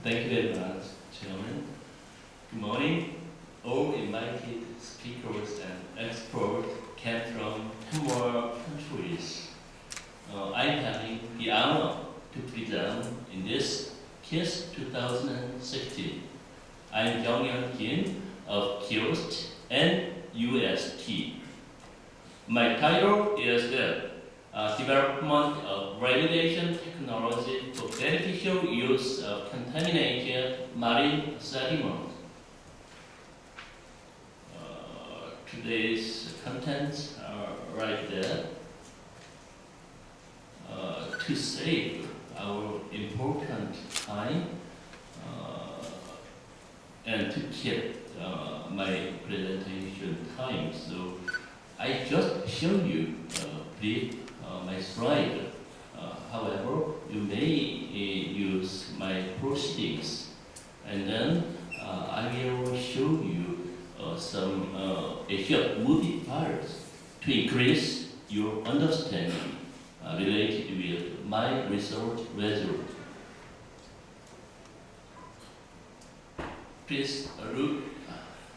Thank you very much, Chairman. Good morning. All invited speakers and experts came from 10 more countries. I'm having the honor to present in this KIS 2016. I'm Kyoungrean of KIOST and UST. My title is the Development of Remediation Technology for Beneficial Use of Contaminated Marine Sediments. Today's contents are right there. To save our important time and to keep my presentation time, so I just show you brief my slide. However, you may use my proceedings, and then I will show you some short movie files to increase your understanding related with my research result. Please look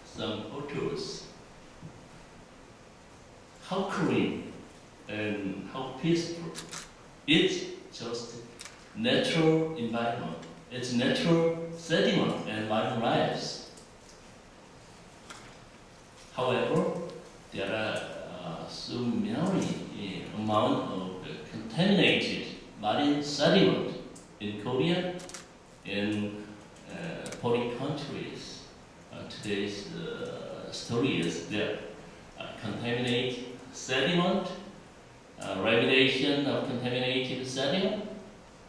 some photos. How clean and how peaceful. It's just natural environment. It's natural sediment and marine lives. However, there are so many amount of contaminated marine sediment in Korea and foreign countries. Today's story is that contaminated sediment, remediation of contaminated sediment,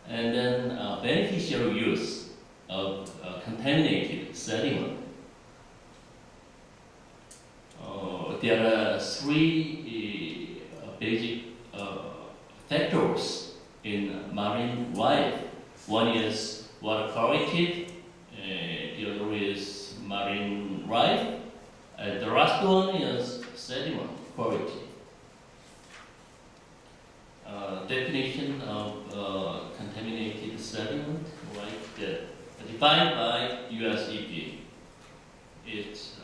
and then beneficial use of contaminated sediment. There are three basic factors in marine life. One is water quality, the other is marine life, and the last one is sediment quality. Definition of contaminated sediment, like defined by US EPA. It's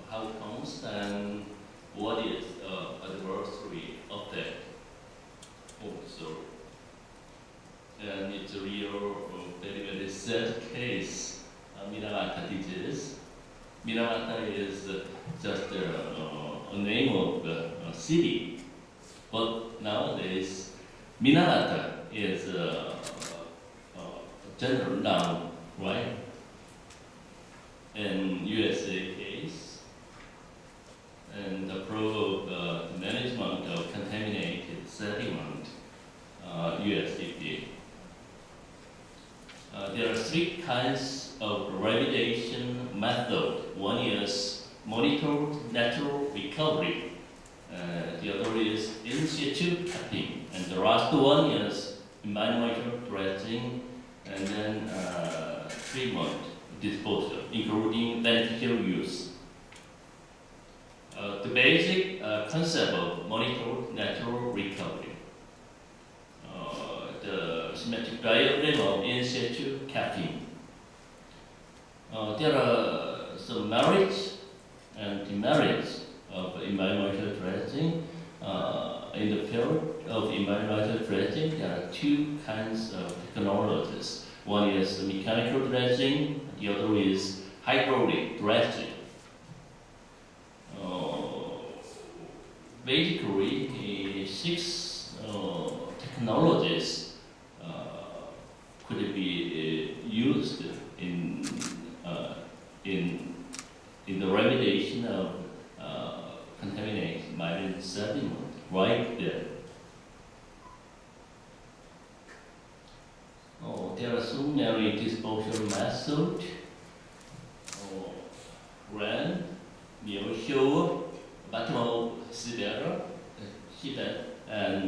how it comes and what is adversary effect also. And it's a real, very, very sad case, Minamata disease. Minamata is just a name of a city, but nowadays Minamata is a general noun, right? In USA case, and the Prof of management of contaminated sediment, USDP. There are three kinds of remediation method. One is monitored natural recovery. The other is in situ capping, and the last one is environmental dredging, and then treatment disposal, including beneficial use. The basic concept of monitored natural recovery. The schematic diagram of in situ capping. There are some merits and demerits of environmental dredging. In the field of environmental dredging, there are two kinds of technologies. One is mechanical dredging, the other is hydraulic dredging. Basically, six technologies could be used in the remediation of contaminated marine sediment right there. There are so many disposal methods. Land, near shore, bottom of seabed, and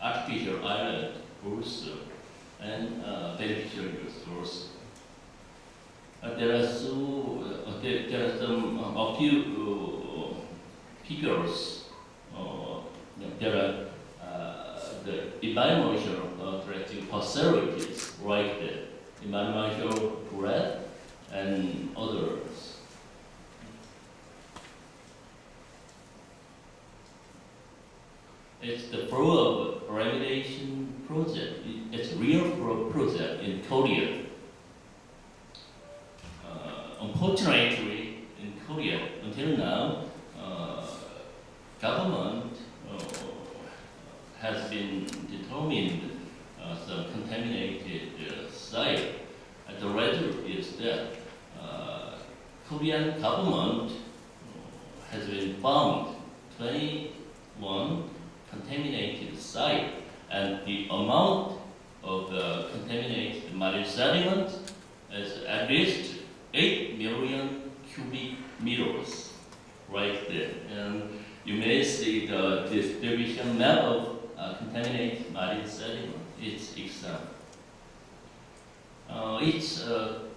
artificial island also, and beneficial use also. There are a few figures. There are the environmental dredging facilities like the environmental red and others. It's the flow of remediation project. It's a real project in Korea. Unfortunately, in Korea, until now, government has been determined some contaminated site. And the result is that Korean government has been found 21 contaminated site, and the amount of contaminated marine sediment is at least 8 million cubic meters right there. And you may see the distribution map of contaminated marine sediment. It's example. Each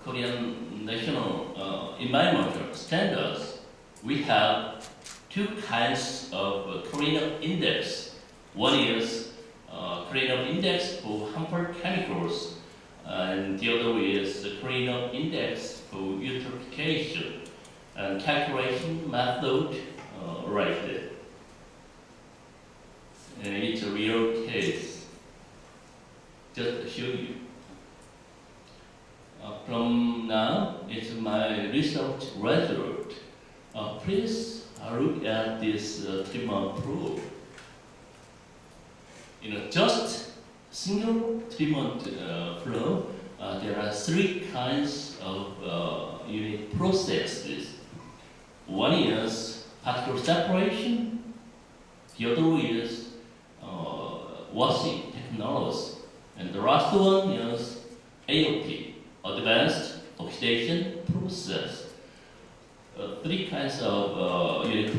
Korean national environmental standards, we have two kinds of cleanup index. One is cleanup index for harmful chemicals, and the other is the cleanup index for eutrophication and calculation method right there. And it's a real case. Just to show you. From now, it's my research result. Please look at this treatment probe. Just single treatment flow, there are three kinds of unit processes. One is particle separation, the other is washing technology, and the last one is AOP, advanced oxidation process. Three kinds of unit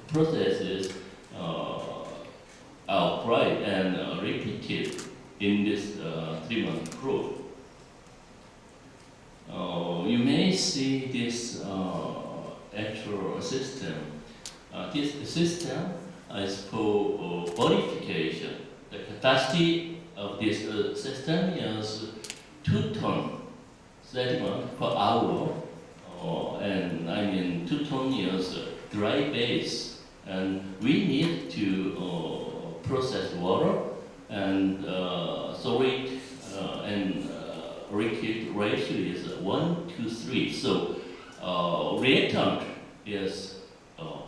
processes are applied and repeated in this treatment probe. You may see this actual system. This system is for verification. The capacity of this system is 2 tons sediment per hour, and 2 tons is dry base, and we need to process water and solid and liquid ratio is 1:3. So reactant is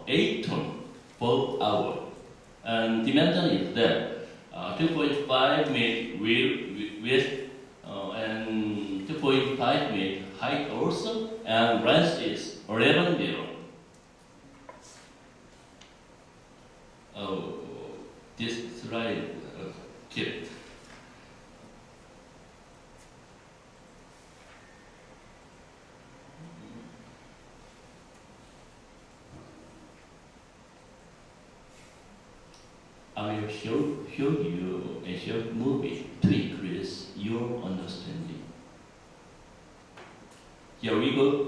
8 tons per hour, and dimension is that 2.5 meter width and 2.5 meter height also, and length is 11 meter. This slide kept. I will show you a short movie to increase your understanding. Here we go.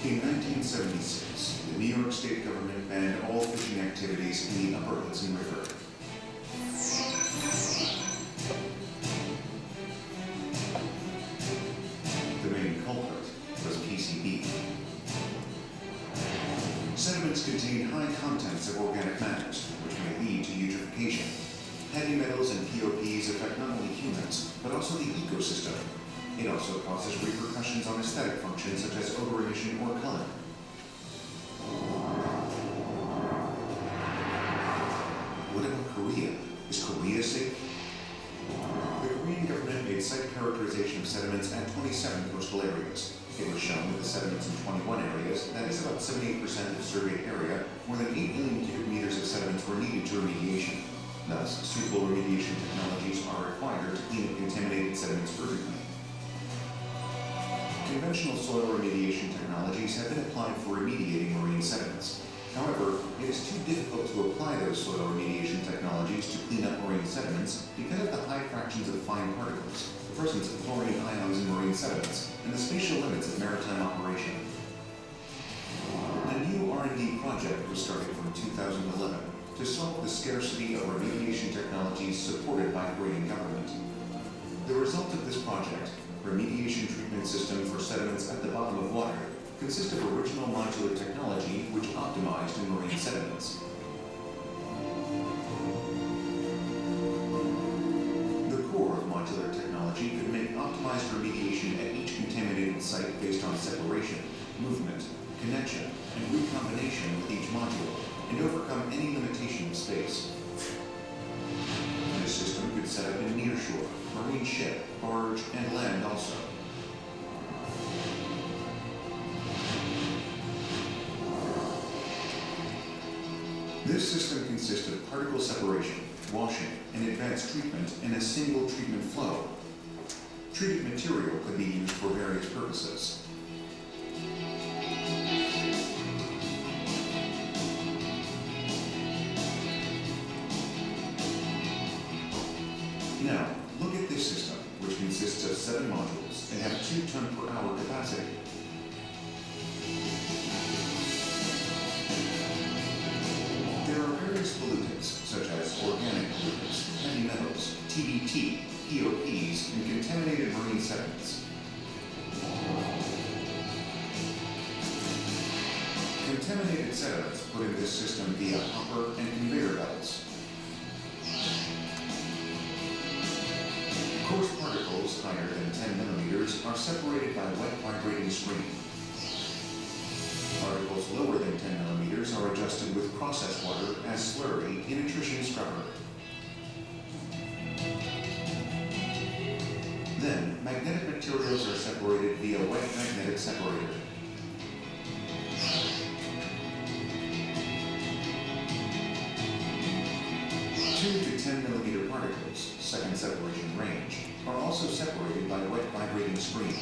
In 1976, the New York State government banned all fishing activities in the upper Hudson River. The main culprit was PCB. Sediments contain high contents of organic matters, which may lead to eutrophication. Heavy metals and POPs affect not only humans, but also the ecosystem. It also causes repercussions on aesthetic functions such as odor emission or color. What about Korea? Is Korea safe? The Korean government made site characterization of sediments at 27 coastal areas. It was shown that the sediments in 21 areas, that is about 78% of the surveyed area, more than 8 million cubic meters of sediments were needed to remediation. Thus, suitable remediation technologies are required to clean up contaminated sediments urgently. Conventional soil remediation technologies have been applied for remediating marine sediments. soil remediation technologies to clean up marine sediments because of the high fractions of fine particles, the presence of fluorine ions in marine sediments, and the spatial limits of maritime operation. A new R&D project was started from 2011 to solve the scarcity of remediation technologies supported by the Korean government. The result of this project, remediation treatment system for sediments at the bottom of water, consists of original modular technology which optimized in marine sediments. The core of modular technology could make optimized remediation at each contaminated site based on separation, movement, connection, and recombination with each module, and overcome any limitation of space. This system could set up in nearshore, marine ship, barge, and land also. This system consists of particle separation, washing, and advanced treatment in a single treatment flow. Treated material could be used for various purposes. Now, look at this system, which consists of 7 modules and have 2 ton per hour capacity. There are various pollutants, such as organic pollutants, heavy metals, TBT, POPs, and contaminated marine sediments. Contaminated sediments put in this system via hopper and conveyor belts. Coarse particles higher than 10 millimeters are separated by wet vibrating screen. Particles lower than 10 millimeters are adjusted with process water as slurry in a trittium scrubber. Then, magnetic materials are separated via wet magnetic separator. To 10 millimeter particles, second separation range, are also separated by wet vibrating screen.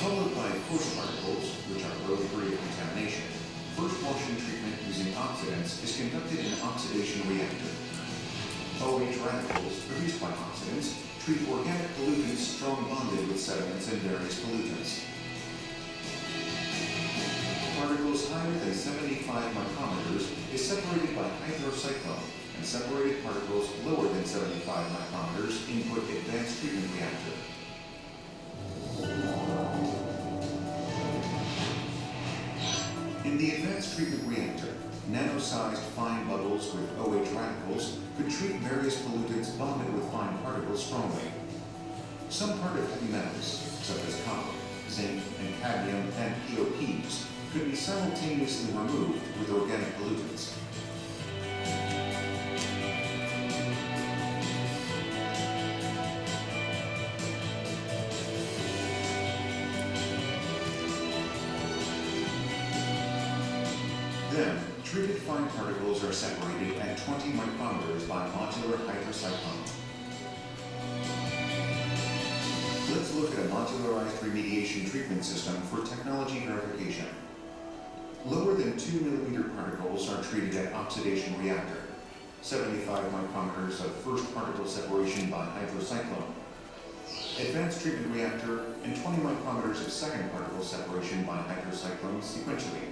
Followed by coarse particles, which are low degree of contamination. First washing treatment using oxidants is conducted in an oxidation reactor. OH radicals, produced by oxidants, treat organic pollutants strong bonded with sediments and various pollutants. Particles higher than 75 micrometers is separated by hydrocyclone, and separated particles lower than 75 micrometers input advanced treatment reactor. In the advanced treatment reactor, nano-sized fine bubbles with OH radicals could treat various pollutants bonded with fine particles strongly. Some part of heavy metals, such as copper, zinc, and cadmium and POPs, could be simultaneously removed with organic pollutants. Then, treated fine particles are separated at 20 micrometers by modular hydrocyclone. Let's look at a modularized remediation treatment system for technology verification. Lower than 2 millimeter particles are treated at oxidation reactor. 75 micrometers of first particle separation by hydrocyclone. Advanced treatment reactor and 20 micrometers of second particle separation by hydrocyclone sequentially.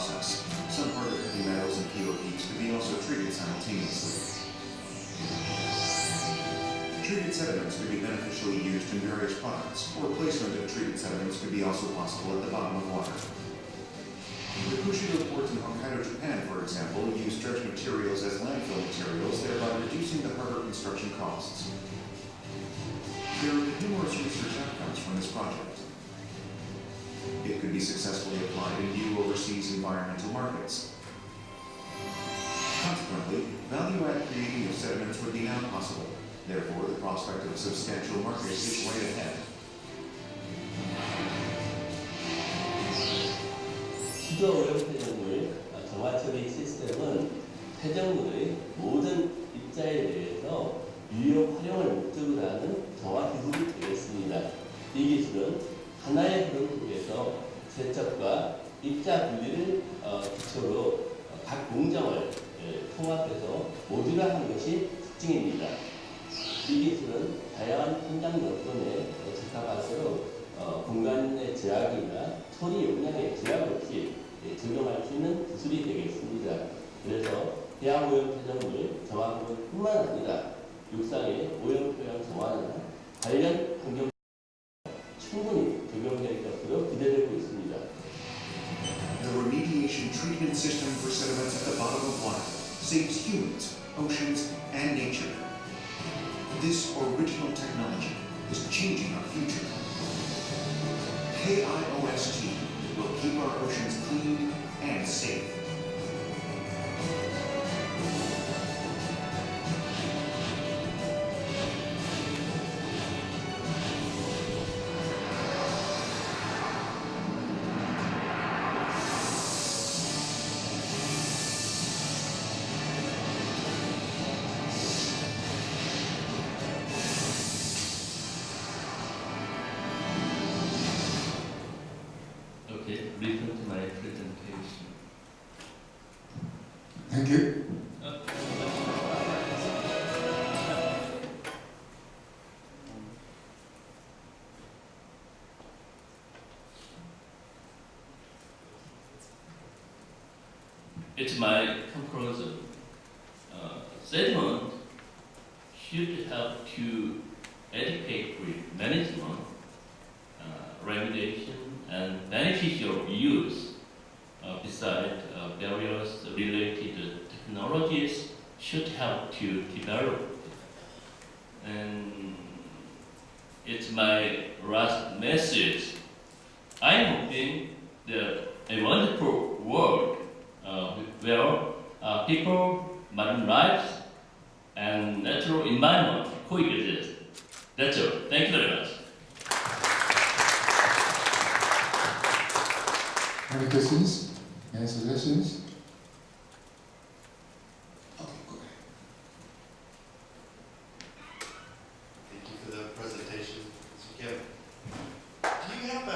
process. Some harder heavy metals and PO peaks could be also treated simultaneously. Treated sediments could be beneficially used in various products, or placement of treated sediments could be also possible at the bottom of water. The Kushido ports in Hokkaido, Japan, for example, use dredged materials as landfill materials, thereby reducing the harbor construction costs. There have been numerous research outcomes from this project. It could be successfully applied in new overseas environmental markets. Consequently, value-add creating of sediments would be now possible. Therefore, the prospect of substantial market is right ahead. 수저 오염 폐정물 정화 처리 시스템은 폐정물의 모든 입자에 대해서 유효 활용을 목적으로 하는 정화 기술이 되겠습니다. 이 기술은 하나의 흐름 속에서 세척과 입자 분리를 기초로 각 공정을 통합해서 모듈화하는 것이 특징입니다. 이 기술은 다양한 현장 여건에 적합하도록 공간의 제약이나 처리 용량의 제약 없이 적용할 수 있는 기술이 되겠습니다. 그래서 해양 오염 폐정물 정화뿐만 아니라 육상의 오염 토양 정화나 관련 환경 충분히 적용될 것으로 기대되고 있습니다. The remediation treatment system for sediments at the bottom of water saves humans, oceans, and nature. This original technology is changing our future. KIOST will keep our oceans clean and safe. Okay, return to my presentation. Thank you. It's my conclusion. Sediment should help to educate management, remediation, and beneficial use. Besides, various related technologies should help to develop. And it's my last message. I'm hoping that a wonderful world where people, marine lives, and natural environment coexist. That's all. Thank you very much. Any questions? Any suggestions? Okay, go ahead. Thank you for the presentation, Mr. Kim. Do you have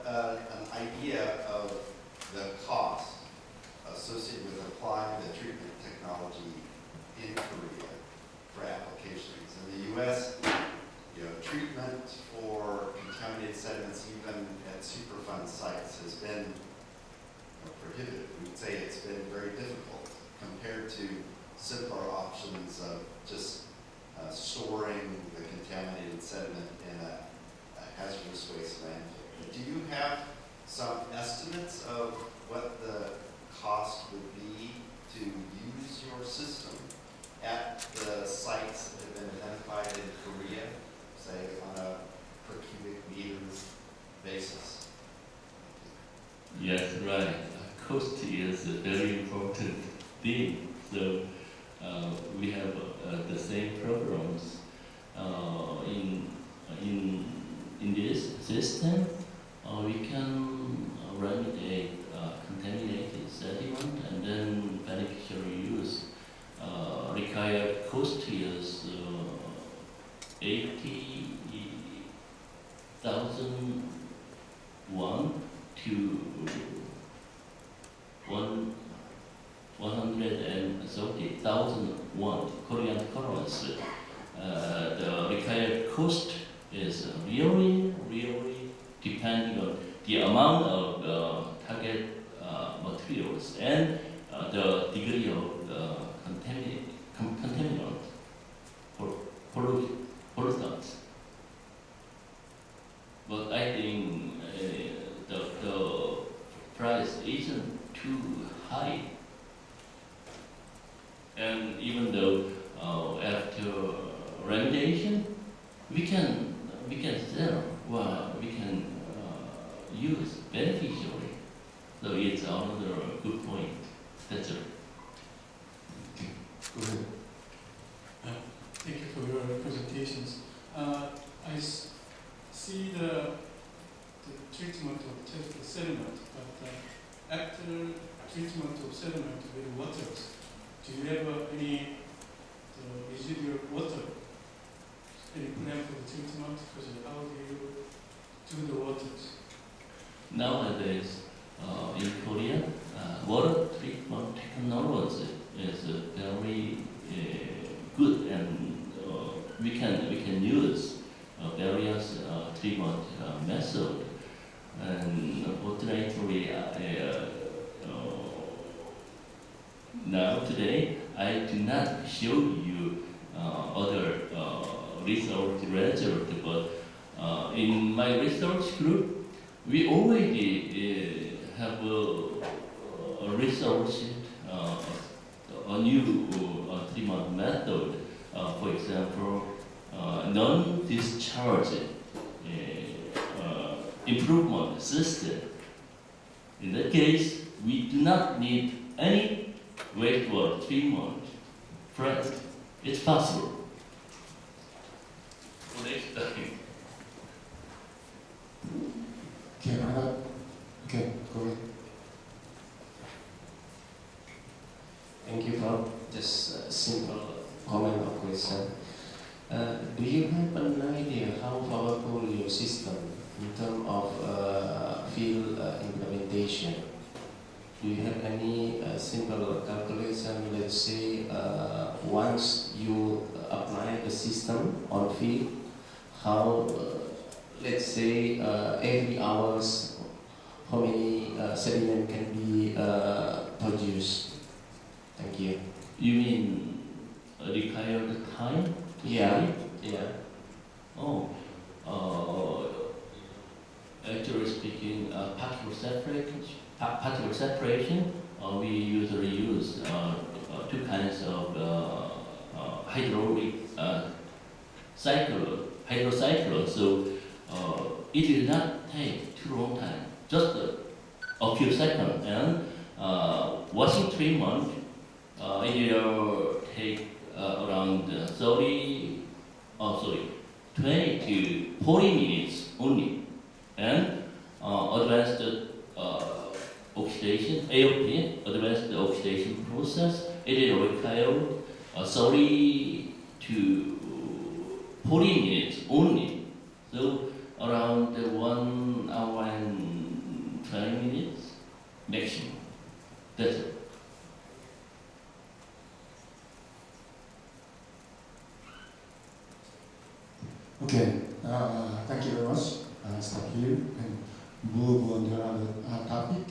an idea of the cost associated with applying the treatment technology in Korea for applications? In the U.S., treatment for contaminated sediments, even at Superfund sites, has been prohibitive. We would say it's been very difficult compared to simpler options of just storing the contaminated sediment in a hazardous waste landfill. Do you have some estimates of what the cost would be to use your system at the sites that have been identified in Korea, say on a per cubic meters basis? Yes, right. Cost is a very important thing. So we have the same programs in this system. We can remediate contaminated sediment and then beneficial use. Required cost is 80,000 won to 130,000 won, Korean currency. The required cost is really depending on the amount of target material materials and the degree of contaminant or pollutants. But I think the price isn't too high. And even though after remediation, we can sell, well, we can use beneficially. So it's another good point. That's it. Go ahead. Thank you for your presentations. I see the treatment of the sediment, but after treatment of sediment with waters, do you have any residual water? Any plan for the treatment? Because how do you do the waters? Nowadays, in Korea, water treatment technology is very good, and we can use various treatment methods. And unfortunately, now today I do not show you other research results, but in my research group, we already have researched a new treatment method. For example, non-discharge improvement system. In that case, we do not need any wastewater treatment. Friends, it's possible. For next time. Okay, another. Okay, go ahead. Thank you, Prof. Just a simple comment or question. Do you have an idea how powerful your system in terms of field implementation? Do you have any simple calculation? Let's say once you apply the system on field, how, let's say every hours, how many sediment can be produced? Thank you. You mean required time to Yeah. study? Yeah. Oh, actually speaking, particle separation, we usually use two kinds of hydraulic hydrocyclone. So it will not take too long time, just a few seconds. And washing treatment, it will take around 20 to 40 minutes only. And advanced oxidation, AOP, advanced oxidation process, it will require 30 to 40 minutes only. So around 1 hour and 20 minutes maximum. That's it. Okay, thank you very much. Stop here and move on to another topic.